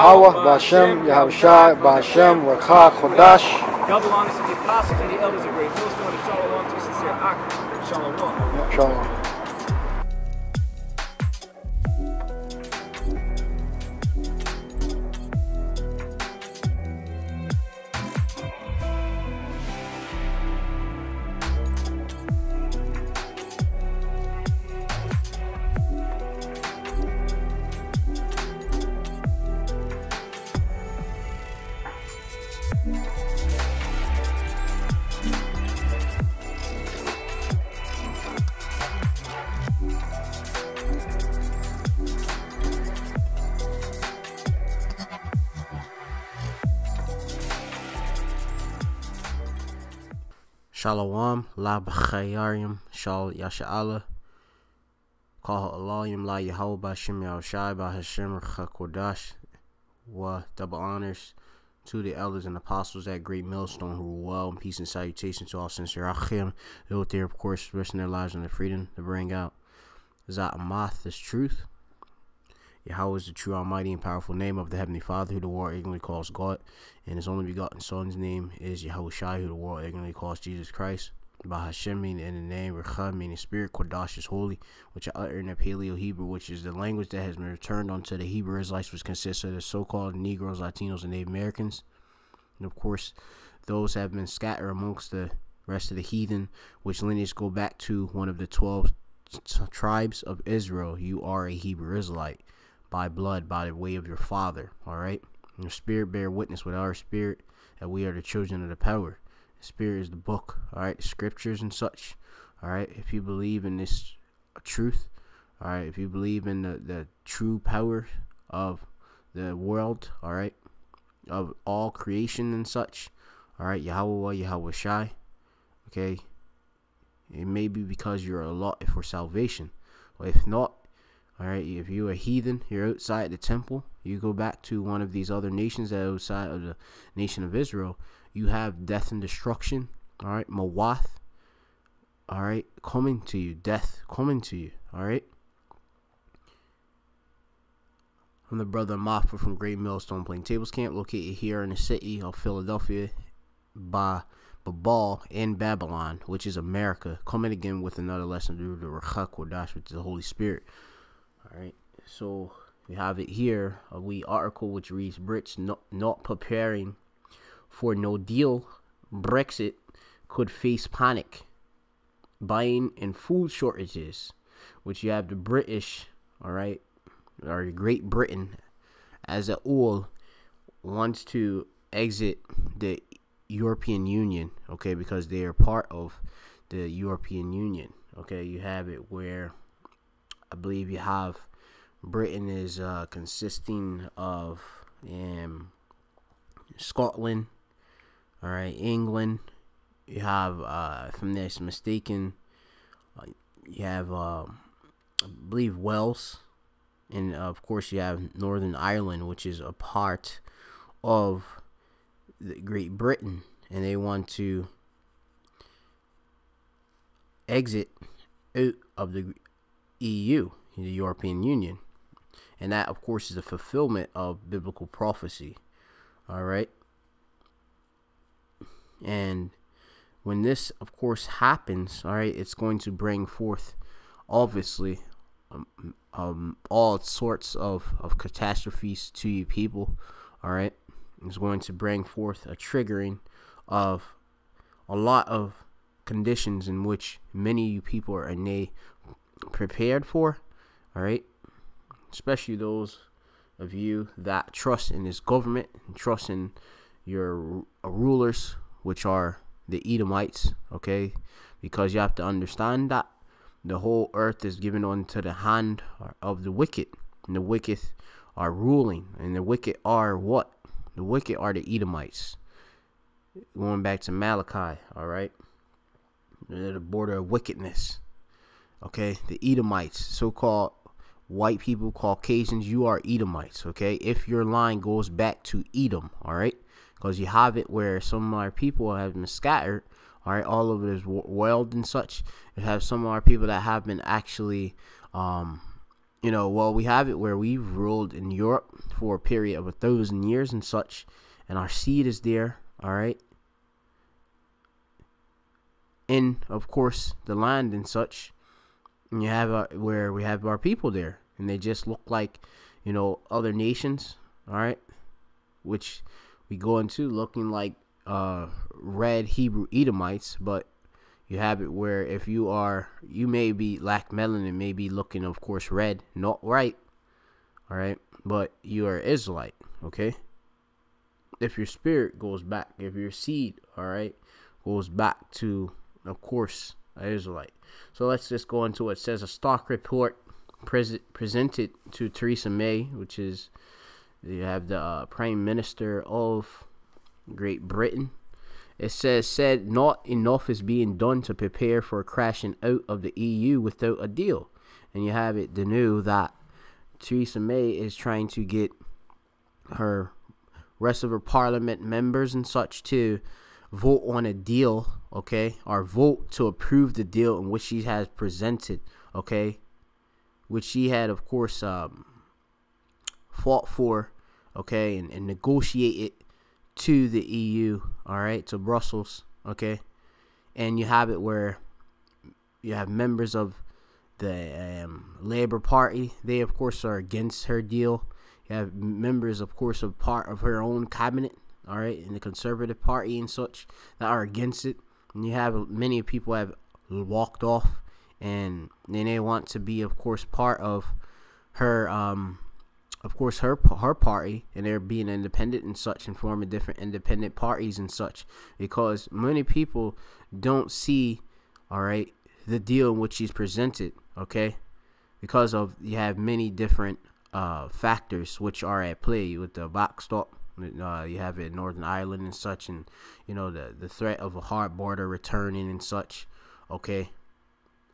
Yahweh, Ba'Shem, Yahushai, Ba'Shem, Rakha, Chodash. Double honors to the apostles and the elders of Great Millstone, and shalom to sincere Ak. Shalom. Shalom. Shalom, la b'chayarim, shal yasha'ala, kal ha'alayim la Yahweh b'Hashem Yahushai b'Hashem Kodash, wa double honors to the elders and apostles at Great Millstone who rule well, and peace and salutation to all sincere Achim, who out there, of course, risking their lives and their freedom to bring out Za'amath, this truth. Yahweh is the true, almighty, and powerful name of the Heavenly Father, who the world ignorantly calls God, and His only begotten Son's name is Yahushai, who the world ignorantly calls Jesus Christ. Bahashem, meaning in the name, Recha, meaning spirit, Kodash is holy, which I utter in the Paleo-Hebrew, which is the language that has been returned unto the Hebrew Israelites, which consists of the so-called Negroes, Latinos, and Native Americans. And of course, those have been scattered amongst the rest of the heathen, which lineage go back to one of the 12 tribes of Israel. You are a Hebrew Israelite by blood, by the way of your father. All right, and your spirit bear witness with our spirit that we are the children of the power. The spirit is the book, all right, the scriptures and such. All right, if you believe in this truth, all right, if you believe in the true power of the world, all right, of all creation and such, all right, Yahweh, Yahweh Shai, okay, it may be because you're allotted for salvation, or if not, all right, if you're a heathen, you're outside the temple, you go back to one of these other nations that are outside of the nation of Israel, you have death and destruction, all right, Mawath, all right, coming to you, death coming to you, all right. I'm the brother Mafra from Great Millstone Plaintables Camp, located here in the city of Philadelphia by Babal in Babylon, which is America, coming again with another lesson through the Ruach Kodash, which is the Holy Spirit. All right, so we have it here, a wee article which reads, Brits not preparing for no deal, Brexit could face panic, buying and food shortages, which you have the British, all right, or Great Britain as a whole wants to exit the European Union, okay, because they are part of the European Union, okay. You have it where I believe you have Britain is consisting of Scotland, all right, England. You have, if I'm not mistaken, you have I believe Wales, and of course you have Northern Ireland, which is a part of the Great Britain, and they want to exit out of the EU, the European Union, and that of course is a fulfillment of biblical prophecy. All right, and when this of course happens, all right, it's going to bring forth obviously all sorts of catastrophes to you people. All right, it's going to bring forth a triggering of a lot of conditions in which many of you people are prepared for. All right, especially those of you that trust in this government and trust in your rulers, which are the Edomites, okay, because you have to understand that the whole earth is given unto the hand of the wicked, and the wicked are ruling, and the wicked are what? The wicked are the Edomites. Going back to Malachi, all right, they're the border of wickedness, okay. The Edomites, so-called white people, Caucasians, you are Edomites, okay, if your line goes back to Edom, all right, because you have it where some of our people have been scattered, all right, all over this world and such. You have some of our people that have been actually well, we have it where we've ruled in Europe for a period of 1,000 years and such, and our seed is there, all right, in, of course, the land and such. And you have where we have our people there, and they just look like, other nations, all right, which we go into looking like red Hebrew Edomites. But you have it where if you may be lack melanin, may be looking, of course, red, not right, all right, but you are Israelite, okay? If your spirit goes back, if your seed, all right, goes back to, of course, an Israelite. So let's just go into it. It says a stock report presented to Theresa May, which is, you have the Prime Minister of Great Britain. It said not enough is being done to prepare for crashing out of the EU without a deal. And you have it, the new that Theresa May is trying to get her rest of her parliament members and such to vote on a deal, okay, or vote to approve the deal in which she has presented, okay, which she had, of course, fought for, okay, and negotiated to the EU, all right, to Brussels, okay. And you have it where you have members of the Labour Party. They, of course, are against her deal. You have members, of course, of part of her own cabinet, all right, in the Conservative Party and such, that are against it. And you have many people have walked off, and then they want to be, of course, part of her, her party, and they're being independent and such, and forming different independent parties and such, because many people don't see, all right, the deal in which she's presented, okay, because of, you have many different factors which are at play with the backstop. You have it in Northern Ireland and such, and the threat of a hard border returning and such, okay.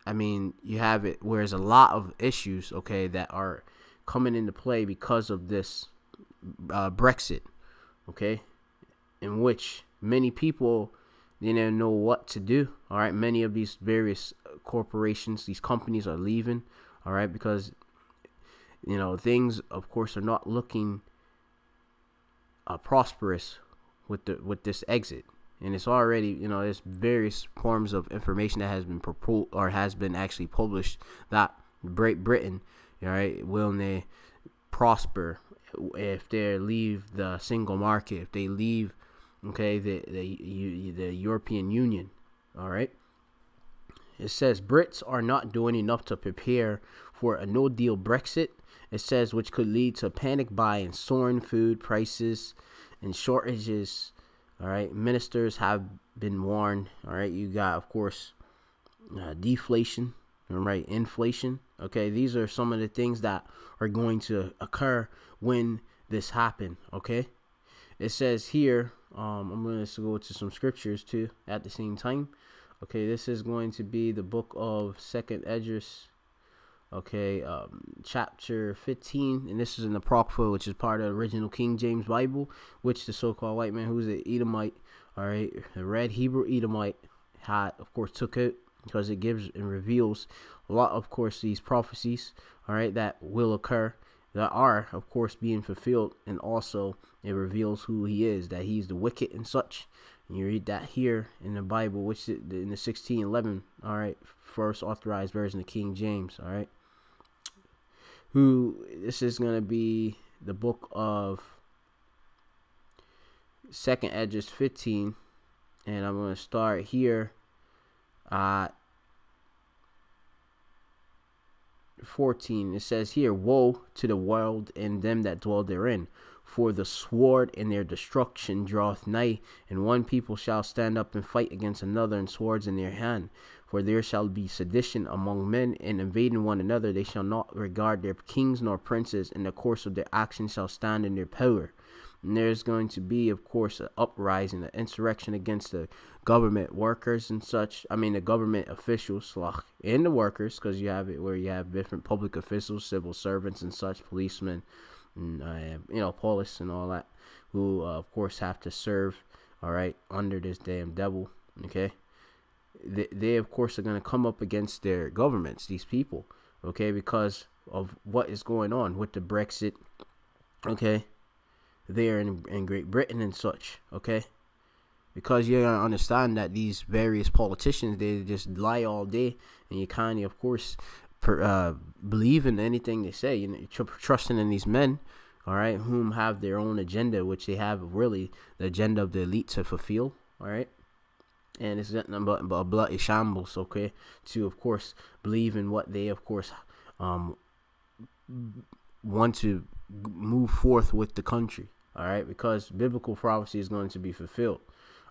I mean, you have it where there's a lot of issues, okay, that are coming into play because of this Brexit, okay, in which many people didn't know what to do, all right. Many of these various corporations, these companies are leaving, all right, because things, of course, are not looking prosperous with this exit. And it's already, there's various forms of information that has been proposed or has been actually published that Great Britain, all right, will they prosper if they leave the single market, if they leave, okay, the European Union, all right. It says Brits are not doing enough to prepare for a no-deal Brexit. It says which could lead to panic buying, soaring food prices, and shortages. All right, ministers have been warned. All right, you got, of course, deflation. All right, inflation. Okay, these are some of the things that are going to occur when this happens. Okay, it says here. I'm going to go to some scriptures too at the same time. Okay, this is going to be the book of 2nd Esdras. Okay, chapter 15, and this is in the Apocrypha, which is part of the original King James Bible, which the so-called white man, who's an Edomite, all right, the red Hebrew Edomite, had, of course, took it, because it gives and reveals a lot, of course, these prophecies, all right, that will occur, that are, of course, being fulfilled, and also it reveals who he is, that he's the wicked and such. And you read that here in the Bible, which is in the 1611, all right, first authorized version of King James, all right. This is going to be the book of 2nd Esdras 15, and I'm going to start here at 14. It says here, woe to the world and them that dwell therein, for the sword and their destruction draweth nigh, and one people shall stand up and fight against another, and swords in their hand. For there shall be sedition among men, and invading one another. They shall not regard their kings nor princes, and the course of their actions shall stand in their power. And there's going to be, of course, an uprising, an insurrection against the government workers and such. I mean, the government officials, and the workers, because you have it where you have different public officials, civil servants and such, policemen, and police and all that, who of course have to serve, all right, under this damn devil. Okay, they of course are going to come up against their governments, these people, okay, because of what is going on with the Brexit, okay, there in Great Britain and such, okay. Because you gotta understand that these various politicians, they just lie all day, and you kind of course, believe in anything they say. You know, you're trusting in these men, all right, whom have their own agenda, which they have really the agenda of the elite to fulfill, all right. And it's nothing but a bloody shambles, okay, to of course believe in what they of course want to move forth with the country, all right, because biblical prophecy is going to be fulfilled.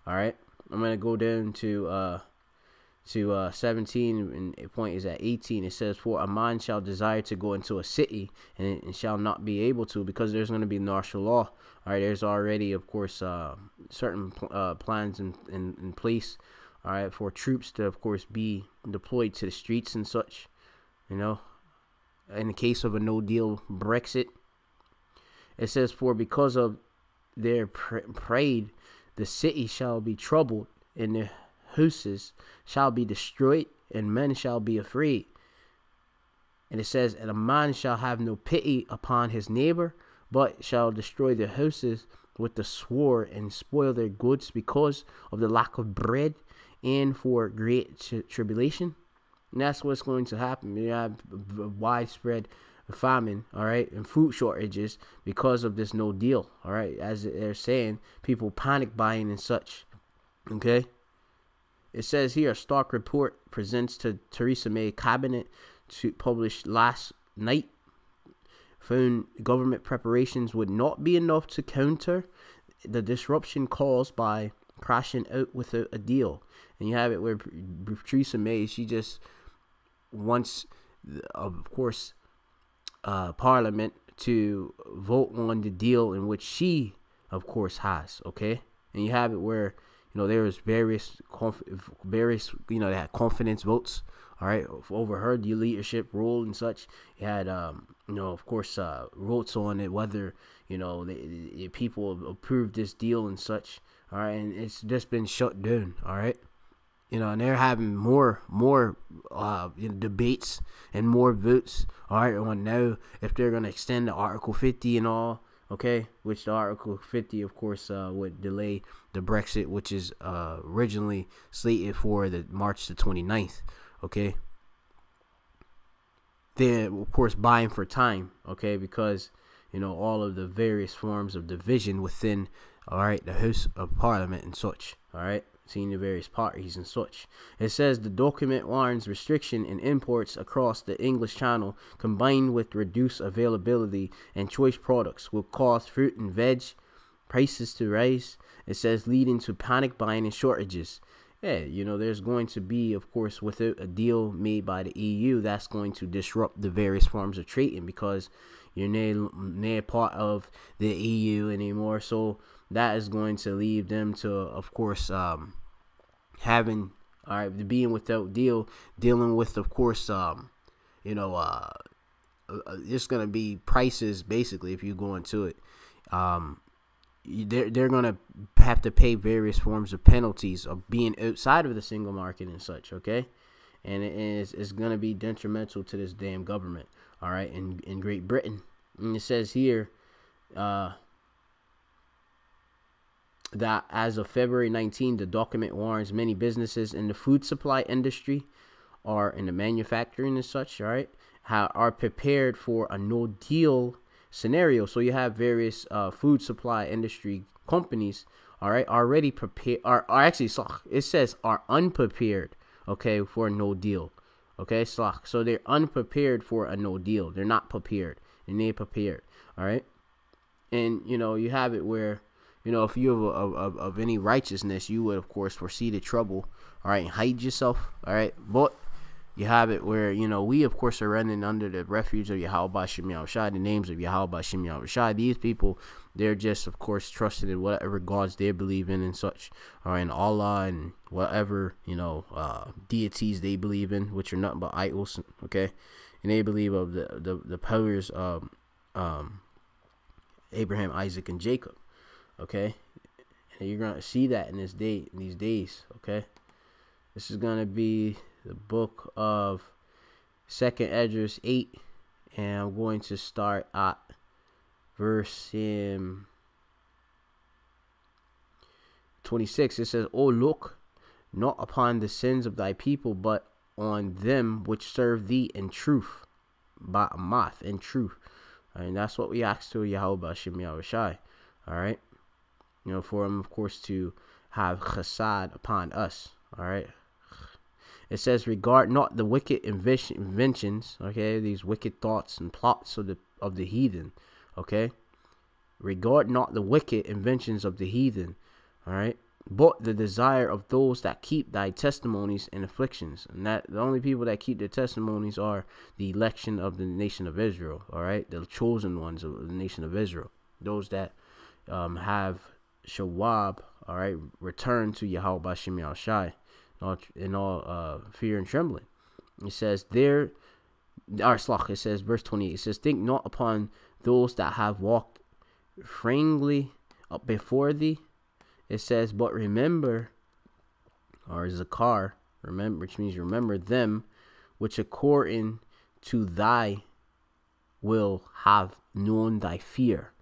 All right, I'm going to go down to 17, and the point is at 18. It says, for a man shall desire to go into a city and shall not be able to, because there's going to be martial law. All right, there's already, of course, certain plans in place, all right, for troops to, of course, be deployed to the streets and such, you know, in the case of a no-deal Brexit. It says, for because of their pride, the city shall be troubled, and the houses shall be destroyed, and men shall be afraid. And it says, and a man shall have no pity upon his neighbor, but shall destroy their houses with the sword, and spoil their goods because of the lack of bread, and for great tribulation. And that's what's going to happen. You have widespread famine, all right, and food shortages because of this no deal, all right, as they're saying, people panic buying and such, okay. It says here, a stock report presents to Theresa May cabinet to publish last night found government preparations would not be enough to counter the disruption caused by crashing out without a deal. And you have it where Theresa May, she just wants, of course, Parliament to vote on the deal in which she, of course, has, okay. And you have it where, you know, there was various, you know, they had confidence votes, all right, over her leadership role and such. You had, you know, of course, votes on it, whether, you know, the people approved this deal and such, all right, and it's just been shut down, all right. You know, and they're having more you know, debates and more votes, all right, on now if they're going to extend the Article 50 and all, okay, which the Article 50, of course, would delay the Brexit, which is originally slated for the March the 29th, okay. They're, of course, buying for time, okay, because, you know, all of the various forms of division within, all right, the House of Parliament and such, all right, seeing the various parties and such. It says the document warns restriction in imports across the English Channel, combined with reduced availability and choice products, will cause fruit and veg prices to rise. It says leading to panic buying and shortages. Yeah, you know, there's going to be, of course, without a deal made by the EU, that's going to disrupt the various forms of trading, because you're near part of the EU anymore. So that is going to leave them to, of course, having, all right, being without dealing with, of course, you know, it's going to be prices, basically, if you go into it. They're going to have to pay various forms of penalties of being outside of the single market and such, okay? And it's going to be detrimental to this damn government, all right, in Great Britain. And it says here, that as of February 19, the document warns many businesses in the food supply industry or in the manufacturing and such, all right, are prepared for a no-deal scenario. So you have various food supply industry companies, all right, already prepared, are actually, it says are unprepared, okay, for a no deal, okay, so they're unprepared for a no deal. They're not prepared, and they're prepared, all right. And, you know, you have it where, you know, if you have of any righteousness, you would, of course, foresee the trouble, all right, and hide yourself, all right. But you have it where, you know, we, of course, are running under the refuge of Yahweh Shem Yahushai, the names of Yahweh Shem Yahushai. These people, they're just, of course, trusted in whatever gods they believe in and such, all right, and Allah and whatever, you know, deities they believe in, which are nothing but idols, okay. And they believe of the powers of Abraham, Isaac, and Jacob, okay. And you're going to see that in these days, okay. This is going to be the book of Second Esdras 8, and I'm going to start at verse 26. It says, "O look not upon the sins of thy people, but on them which serve thee in truth," ba'amath, in truth. And that's what we ask to Yahweh Shem Yahushai. All right, for him, of course, to have chesed upon us. All right. It says, "Regard not the wicked inventions," okay, these wicked thoughts and plots of the heathen, okay. Regard not the wicked inventions of the heathen, all right, but the desire of those that keep thy testimonies and afflictions. And that the only people that keep their testimonies are the election of the nation of Israel, all right, the chosen ones of the nation of Israel, those that have shawab, all right, return to Yahweh Shem Yahushai in all fear and trembling. It says there, it says verse 28. It says, "Think not upon those that have walked frankly up before thee." It says, "But remember," or zakar, remember, which means remember them, which according to thy will have known thy fear.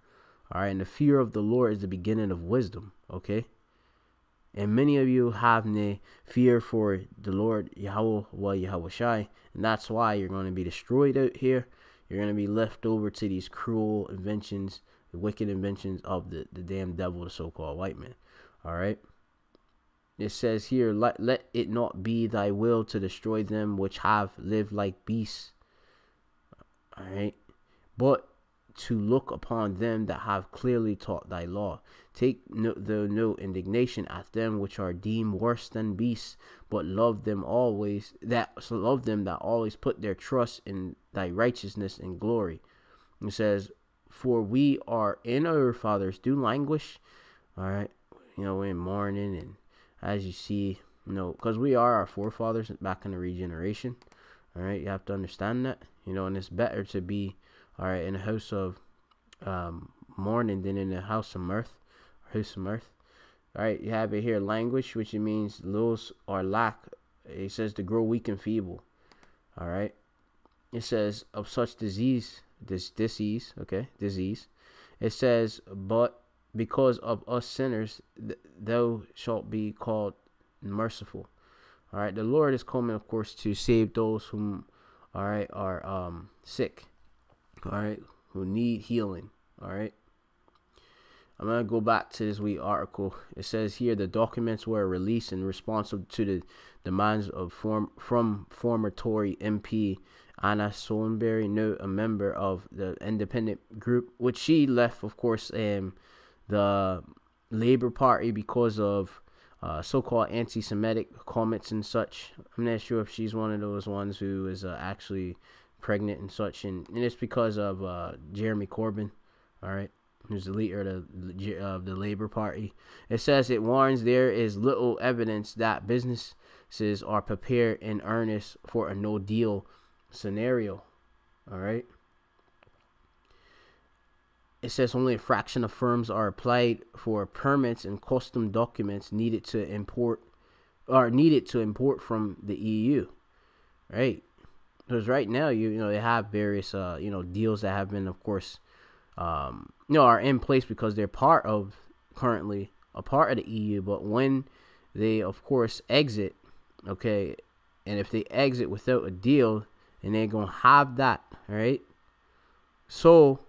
All right, and the fear of the Lord is the beginning of wisdom. Okay. And many of you have no fear for the Lord Yahweh Shai, and that's why you're going to be destroyed out here. You're going to be left over to these cruel inventions, the wicked inventions of the damn devil, the so-called white man. All right. It says here, let it not be thy will to destroy them which have lived like beasts. All right. But to look upon them that have clearly taught thy law. Take no indignation at them which are deemed worse than beasts, but love them that always put their trust in thy righteousness and glory. It says, "For we are in our fathers do languish," all right, in mourning, and as you see, because we are our forefathers back in the regeneration. All right, you have to understand that, and it's better to be, all right, in a house of mourning than in a house of mirth. All right, you have it here, language, which it means lose or lack. It says to grow weak and feeble. All right, it says of such disease. It says, "But because of us sinners, thou shalt be called merciful." All right, the Lord is coming, of course, to save those whom, all right, are sick, all right, who need healing. All right, I'm going to go back to this wee article. It says here, the documents were released in response to the demands of from former Tory MP Anna Sonberry, now a member of the independent group, which she left, of course, the Labour Party because of so-called anti-Semitic comments and such. I'm not sure if she's one of those ones who is actually pregnant and such, and it's because of Jeremy Corbyn, all right, who's the leader of the Labour Party. It says it warns there is little evidence that businesses are prepared in earnest for a no-deal scenario. All right. It says only a fraction of firms are applied for permits and custom documents needed to import from the EU. Right. Because right now, they have various deals that have been, of course, are in place because they're currently a part of the EU. But when they, of course, exit, okay, and if they exit without a deal, then they're going to have that, right? So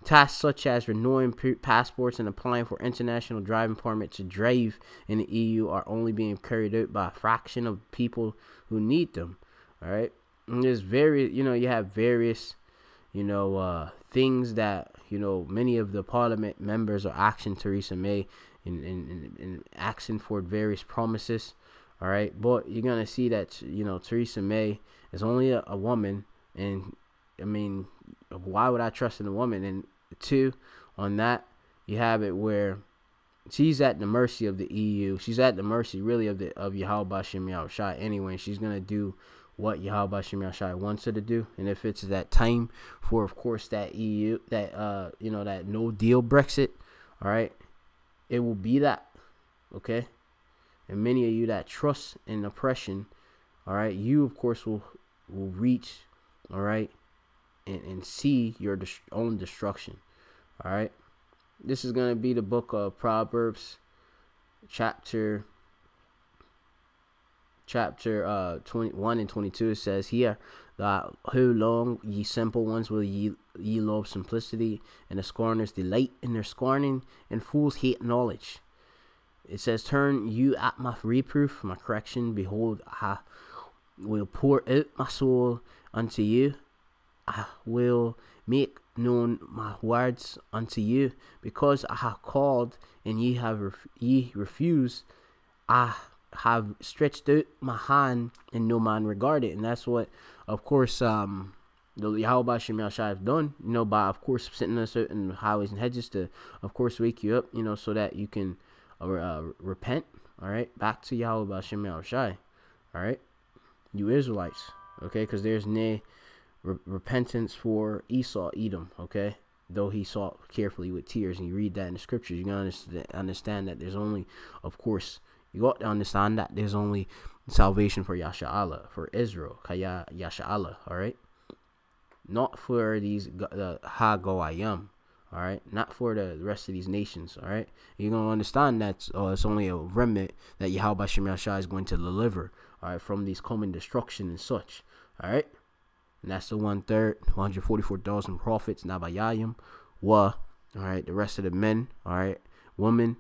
tasks such as renewing passports and applying for international driving permit to drive in the EU are only being carried out by a fraction of people who need them, all right? And there's you have various, things that, many of the parliament members are asking Theresa May in asking for various promises, all right? But you're going to see that, Theresa May is only a woman, and, I mean, why would I trust in a woman? And two, on that, you have it where she's at the mercy of the EU. She's at the mercy, really, of Yahweh Shem Yahushai anyway. She's going to do what Yahweh Shem Yahushai wants her to do. And if it's that time for, of course, that EU, that, that no-deal Brexit, all right, it will be that, okay? And many of you that trust in oppression, all right, you, of course, will reach, all right, and see your own destruction. All right, this is going to be the book of Proverbs, chapter 21 and 22. It says here that how long, ye simple ones, will ye love simplicity, and the scorners delight in their scorning, and fools hate knowledge. It says, turn you at my reproof, my correction. Behold, I will pour out my soul unto you. I will make known my words unto you, because I have called and ye refused. I have stretched out my hand and no man regarded. And that's what, of course, the Yahweh Shem Yahshai have done, by, of course, sitting us out in highways and hedges to, of course, wake you up, so that you can repent, all right, back to Yahweh Shem Yahshai, all right, you Israelites, okay, because there's no repentance for Esau, Edom, okay, though he sought carefully with tears. And you read that in the scriptures, you're going to understand that there's only, of course, you got to understand that there's only salvation for Yasha'Allah, for Israel, Kaya Yasha'Allah, all right, not for these Hagoyim, all right, not for the rest of these nations, all right. You're going to understand that it's only a remnant that Yahweh Shem Yahshai is going to deliver, all right, from these coming destruction and such, all right. And that's the 1/3, 144,000 prophets, Nabayayim, all right, the rest of the men, all right, women,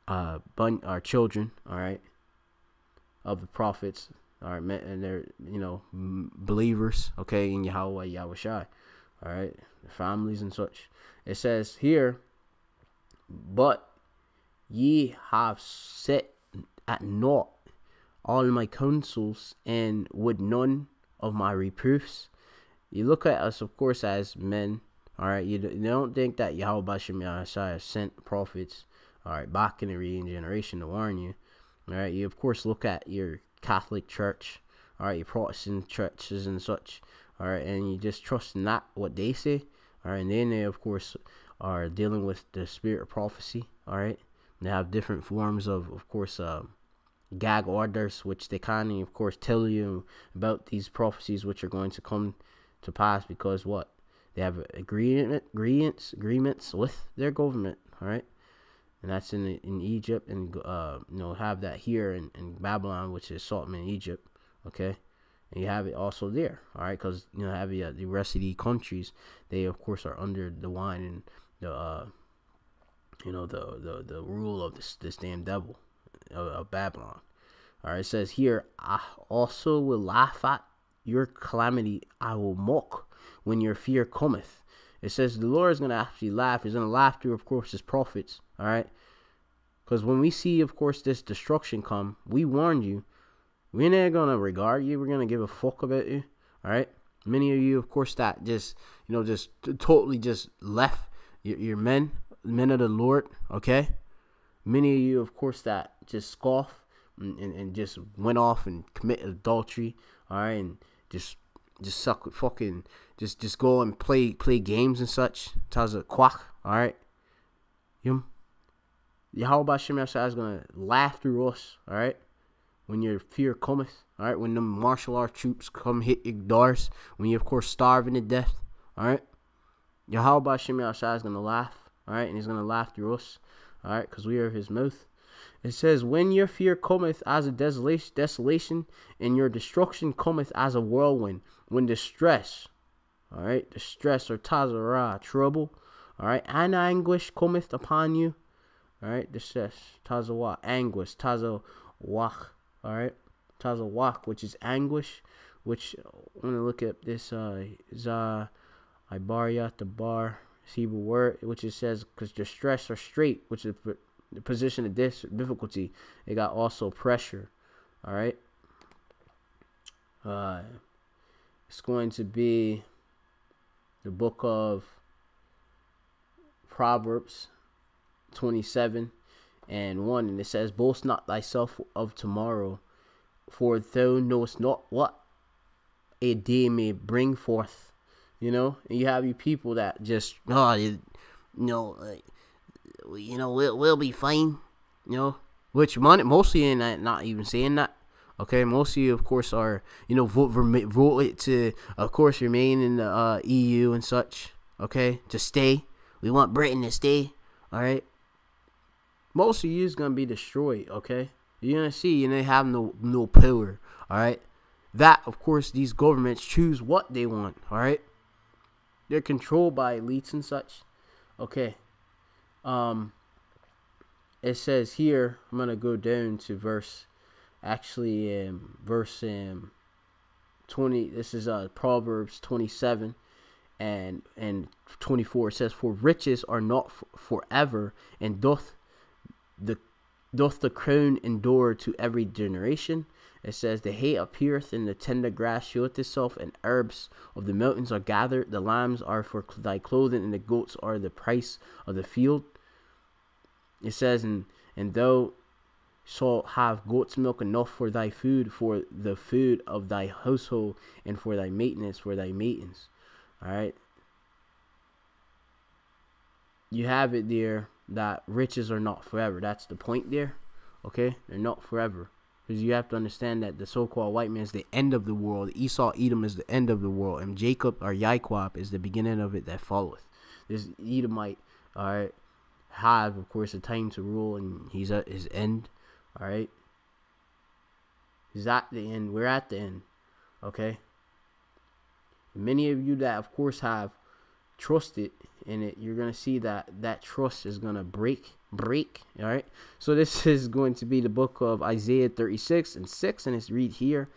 our children, all right, of the prophets, all right, and they're, believers, okay, in Yahweh Yahushai, all right, the families and such. It says here, but ye have set at naught all my counsels, and would none of my reproofs. You look at us, of course, as men, all right. You don't think that Yahweh Shem Yahshai sent prophets, all right, back in the regeneration to warn you, all right. You, of course, look at your Catholic Church, all right, your Protestant churches and such, all right, and you just trust in that, what they say, all right. And then they, of course, are dealing with the spirit of prophecy, all right. They have different forms of course, gag orders, which they kind of course, tell you about these prophecies which are going to come to pass, because what? They have agreements with their government, all right. And that's in Egypt, and have that here in Babylon, which is Sodom in Egypt, okay. And you have it also there, all right, because have the rest of the countries, they of course are under the wine and the the rule of this damn devil of Babylon. All right, it says here, I also will laugh at your calamity. I will mock when your fear cometh. It says the Lord is going to actually laugh. He's going to laugh through, of course, his prophets. All right, because when we see, of course, this destruction come, we warned you. We're not going to regard you. We're going to give a fuck about you. All right, many of you, of course, that just just totally just left your men of the Lord. Okay, many of you, of course, that just scoff and just went off and commit adultery, all right, and just suck fucking just go and play games and such. Tells a quack, all right. Yahweh Shem Yahshai is gonna laugh through us, all right. When your fear cometh, all right. When the martial art troops come hit your doors, when you of course starving to death, all right. Yahweh Shem Yahshai is gonna laugh, all right, and he's gonna laugh through us, all right, because we are his mouth. It says, when your fear cometh as a desolation, and your destruction cometh as a whirlwind, when distress, all right, distress or tazara, trouble, all right, and anguish cometh upon you, all right, distress, tazawa, anguish, tazawach, all right, tazawach, which is anguish, which, I want to look at this, Ibaria, the bar, Hebrew word, which it says, because distress or straight, which is the position of this difficulty. It got also pressure, all right. It's going to be the book of Proverbs 27 and 1, and it says, boast not thyself of tomorrow, for thou knowest not what a day may bring forth. And you have you people that just we'll be fine, which mostly in that, not even saying that, Okay, most of you, of course, are, vote to, of course, remain in the EU and such. Okay, to stay. We want Britain to stay. All right. Most of you is gonna be destroyed. Okay, you're gonna see, they have no power. All right. That, of course, these governments choose what they want. All right. They're controlled by elites and such. Okay. It says here, I'm gonna go down to verse 20. This is Proverbs 27 and 24. It says, "For riches are not forever, and doth the crown endure to every generation." It says, "The hay appeareth, and the tender grass showeth itself, and herbs of the mountains are gathered. The lambs are for thy clothing, and the goats are the price of the field." It says, and thou shalt have goat's milk enough for thy food, for the food of thy household, and for thy maintenance, for thy maidens. All right. You have it there that riches are not forever. That's the point there. Okay, they're not forever. Because you have to understand that the so-called white man is the end of the world. Esau, Edom is the end of the world. And Jacob, or Yaquab, is the beginning of it that followeth. This Edomite, all right, have, of course, a time to rule, and he's at his end, all right? He's at the end. We're at the end, okay? And many of you that, of course, have trusted in it, you're going to see that trust is going to break, all right? So this is going to be the book of Isaiah 36 and 6, and it's read here.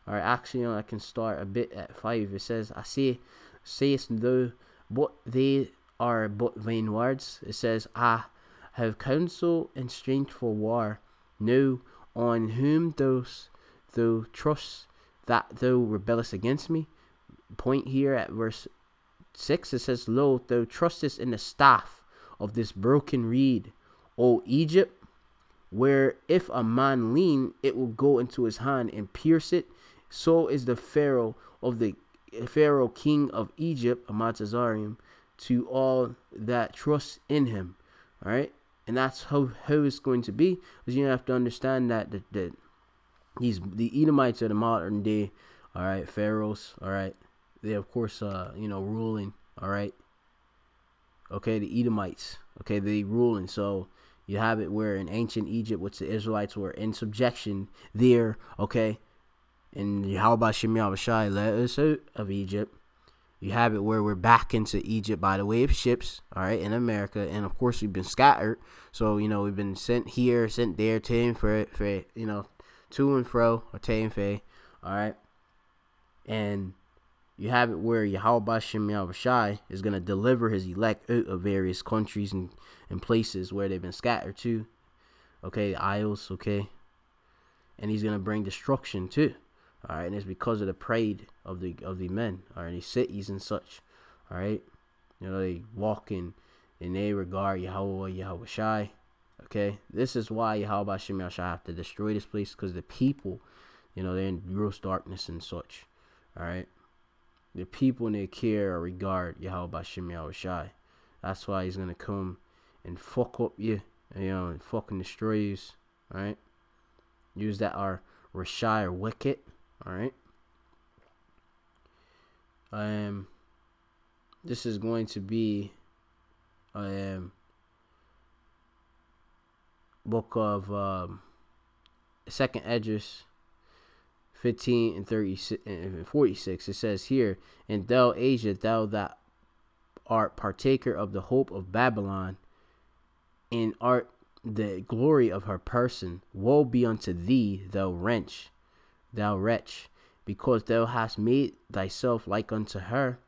All right, actually, I can start a bit at 5. It says, "I sayest thou, but they are but vain words." It says, "I have counsel and strength for war. Know on whom thou trust, that thou rebellest against me." Point here at verse 6, it says, "Lo, thou trustest in the staff of this broken reed, O Egypt, where if a man lean, it will go into his hand and pierce it. So is the Pharaoh king of Egypt, Amatzazarium, to all that trust in him." All right, and that's how it's going to be. Because you have to understand that the Edomites are the modern day, all right, pharaohs. All right, they of course ruling. All right, okay, the Edomites. Okay, they ruling. So you have it where in ancient Egypt, which the Israelites were in subjection there. Okay, and Yahweh Shem Yahushai led us out of Egypt. You have it where we're back into Egypt by the way of ships, all right, in America. And, of course, we've been scattered. So, we've been sent here, sent there, to and fro, to and fro, or to and fro, all right. And you have it where Yahweh Shem Yahushai is going to deliver his elect out of various countries and places where they've been scattered to, okay, isles, okay. And he's going to bring destruction, too. All right, and it's because of the pride of the men, all right, these cities and such, all right. They walk in they regard Yahweh Shai. Okay, this is why Yahweh Shem Shai have to destroy this place, because the people, they're in gross darkness and such, all right. The people in their care or regard Yahweh Shem Shai. That's why he's gonna come and fuck up you, and fucking destroy you, all right. Use that are Rashai or wicked. All right. This is going to be book of Second Esdras 15 and 36 and 46. It says here, "And thou, Asia, thou that art partaker of the hope of Babylon, and art the glory of her person, woe be unto thee, thou wretch, because thou hast made thyself like unto her,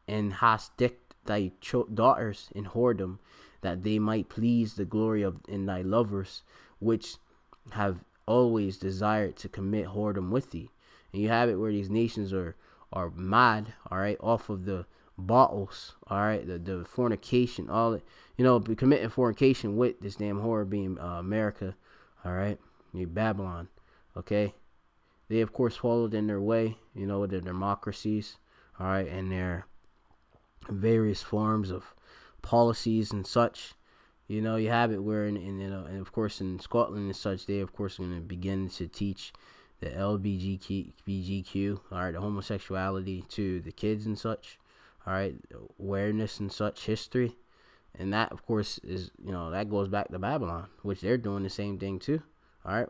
and hast decked thy daughters in whoredom, that they might please the glory of in thy lovers, which have always desired to commit whoredom with thee." And you have it where these nations are mad, all right, off of the bottles, all right, the fornication, all it, committing fornication with this damn whore being America, all right, Babylon, okay. They, of course, followed in their way, with their democracies, all right, and their various forms of policies and such. You have it where, and of course, in Scotland and such, they, of course, are going to begin to teach the LBGQ, all right, the homosexuality to the kids and such, all right, awareness and such, history. And that, of course, is, that goes back to Babylon, which they're doing the same thing too, all right,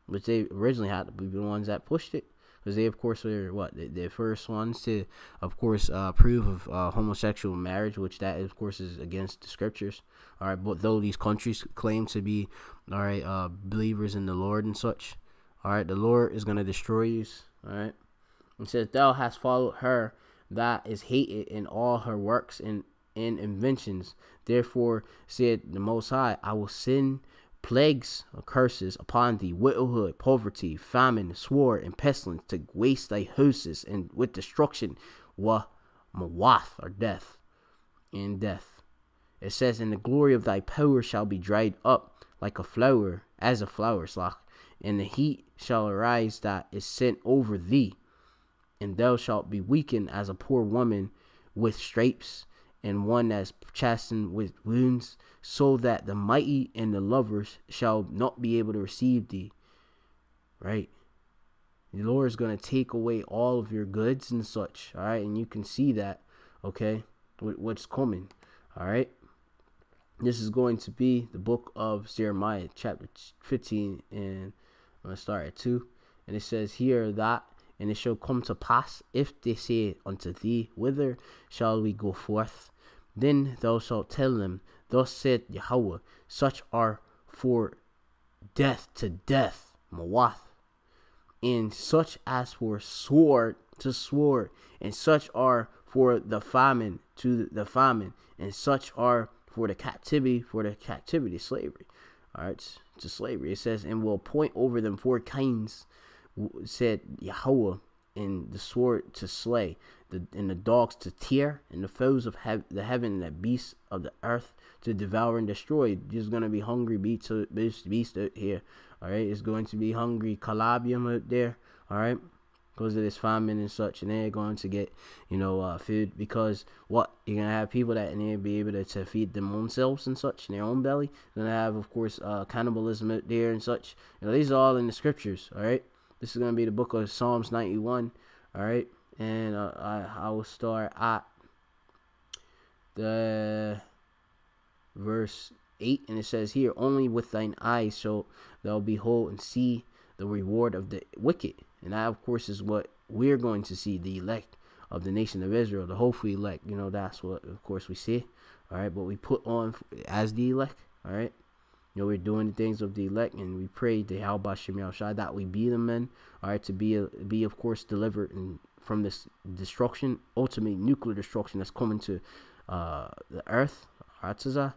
which they originally had to be the ones that pushed it, because they, of course, were the first ones to, of course, approve of homosexual marriage, which that, of course, is against the scriptures, all right. But though these countries claim to be, all right, believers in the Lord and such, all right, the Lord is going to destroy you, all right. It says, thou hast followed her that is hated in all her works and inventions. Therefore said the Most High, I will send plagues or curses upon thee, widowhood, poverty, famine, sword, and pestilence, to waste thy houses, and with destruction, mawath, or death, and death. It says, and the glory of thy power shall be dried up like a flower, as a flower slack, and the heat shall arise that is sent over thee, and thou shalt be weakened as a poor woman with stripes, and one that's chastened with wounds, so that the mighty and the lovers shall not be able to receive thee. Right? The Lord is going to take away all of your goods and such. All right? And you can see that, okay, with what's coming. All right? This is going to be the book of Jeremiah, chapter 15, and I'm going to start at 2. And it says here that, and it shall come to pass, if they say unto thee, whither shall we go forth? Then thou shalt tell them, thus saith Yahweh, such are for death to death, mawath, and such as for sword to sword, and such are for the famine to the famine, and such are for the captivity, slavery. All right, to slavery. It says, and will appoint over them 4 kinds, said Yahweh, and the sword to slay, and the dogs to tear, and the foes of the heaven, and the beasts of the earth to devour and destroy. There's going to be hungry beasts out here, all right? It's going to be hungry calabium out there, all right, because of this famine and such, and they're going to get, food, because what? You're going to have people that and they'll be able to feed them own selves and such, in their own belly. You're going to have, of course, cannibalism out there and such. These are all in the scriptures, all right? This is going to be the book of Psalms 91, all right? And I will start at the verse 8, and it says here, only with thine eyes shalt thou behold and see the reward of the wicked. And that, of course, is what we're going to see, the elect of the nation of Israel, the hopeful elect. That's what, of course, we see, all right? But we put on as the elect, all right? We're doing the things of the elect, and we pray to Yahweh Shem Shai that we be the men, all right, to be of course delivered from this destruction, ultimate nuclear destruction that's coming to the earth, to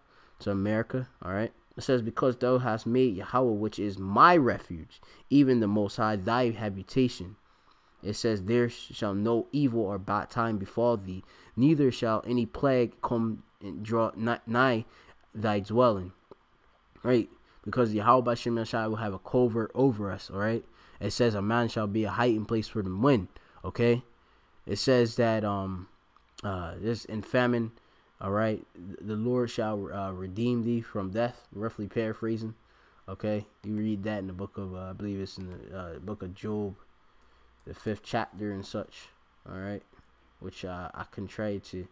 America, all right. It says, because thou hast made Yahweh, which is my refuge, even the Most High, thy habitation. It says, there shall no evil or bad time befall thee, neither shall any plague come and draw nigh thy dwelling. Right, because Yahweh Shem Shai will have a covert over us. All right, it says a man shall be a hiding place for the wind. Okay, it says that this in famine. All right, the Lord shall redeem thee from death. Roughly paraphrasing. Okay, you read that in the book of I believe it's in the book of Job, the 5th chapter and such. All right, which I can try to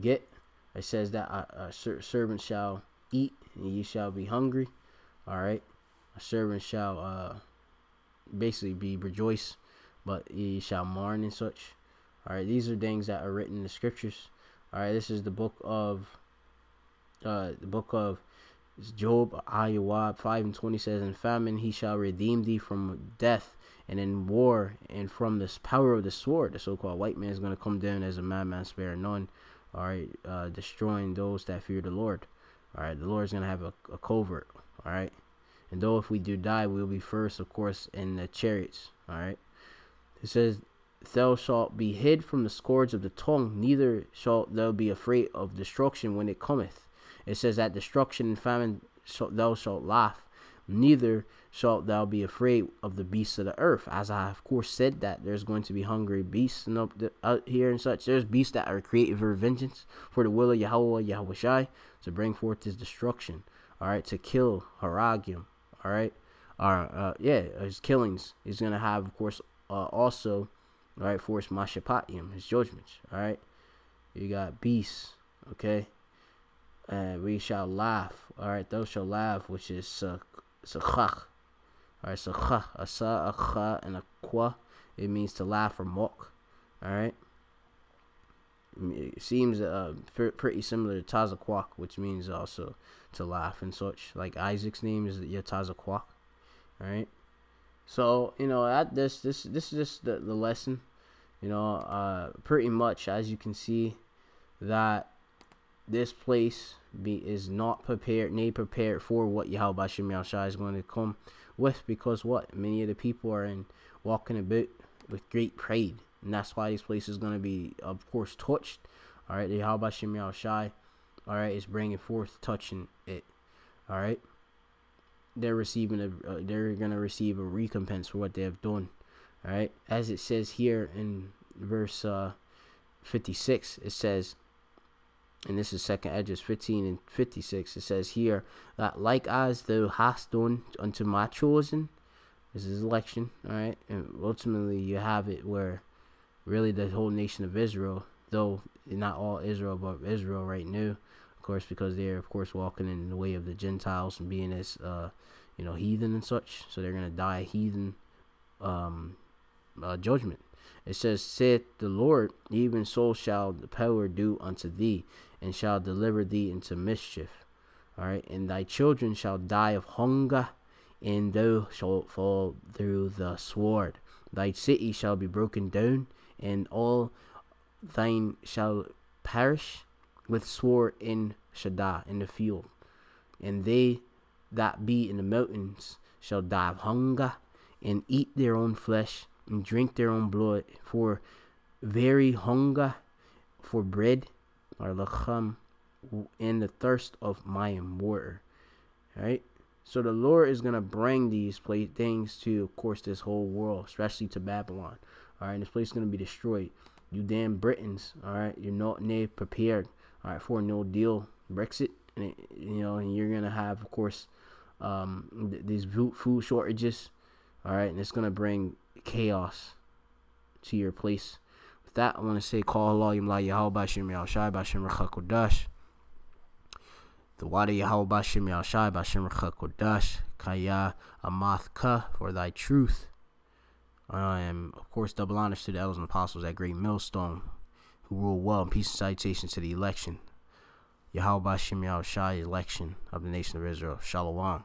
get. It says that a servant shall eat, and ye shall be hungry. All right, a servant shall basically be rejoice, but ye shall mourn and such. All right, these are things that are written in the scriptures. All right, this is the book of Job, Ayawab 5:20 says, in famine he shall redeem thee from death, and in war and from the power of the sword. The so-called white man is going to come down as a madman, spare none. All right, destroying those that fear the Lord. All right, the Lord is going to have a covert. All right, and though if we do die, we'll be first, of course, in the chariots. All right, it says, thou shalt be hid from the scourge of the tongue, neither shalt thou be afraid of destruction when it cometh. It says, at destruction and famine thou shalt laugh, neither shalt thou be afraid of the beasts of the earth. As I, of course, said that there's going to be hungry beasts out here and such. There's beasts that are created for vengeance, for the will of Yahweh Shai, to bring forth his destruction. All right, to kill Haragim. All right, his killings. He's gonna have, of course, also, all right, for his mashapatiyim, his judgments. All right, you got beasts. Okay, and we shall laugh. All right, those shall laugh, which is sakhach. All right, sakhach, a sa, a kha, and a kwa. It means to laugh or mock. All right. It seems pretty similar to Tazakwak, which means also to laugh and such. Like Isaac's name is Tazakwak. Right. So this is just the lesson. Pretty much, as you can see, that this place is not prepared for what Yahweh Bashim Yahushua is going to come with, because what many of the people are walking about with great pride. And that's why this place is going to be, of course, touched. All right, the Yahweh Shem Yahushai, all right, is bringing forth, touching it. All right, they're going to receive a recompense for what they have done. All right, as it says here in verse 56, it says, and this is 2nd Esdras 15 and 56. It says here that like as thou hast done unto my chosen, this is election. All right, and ultimately you have it where really the whole nation of Israel, though not all Israel, but Israel right now, of course, because they're, of course, walking in the way of the Gentiles and being as heathen and such, so they're going to die heathen judgment. It says, saith the Lord, even so shall the power do unto thee, and shall deliver thee into mischief. All right, and thy children shall die of hunger, and thou shalt fall through the sword. Thy city shall be broken down, and all thine shall perish with sword in Shaddai, in the field. And they that be in the mountains shall die of hunger, and eat their own flesh, and drink their own blood, for very hunger for bread, or lacham, and the thirst of my water. Right? So the Lord is going to bring these things to, of course, this whole world, especially to Babylon. All right, and this place is going to be destroyed. You damn Britons, all right, you're not prepared, all right, for a no deal Brexit, and and you're going to have, of course, these food shortages, all right, and it's going to bring chaos to your place. With that, I want to say, call Allah Yim La Yahweh Bashim Yahushai Bashim Rechakodash. The water Yahweh Bashim Yahushai Bashim Rechakodash Kaya Amathka for thy truth. And of course, double honors to the elders and apostles at Great Millstone, who rule well, and peace and salutations to the election. Yahweh Bashim Yahushai, election of the nation of Israel. Shalom.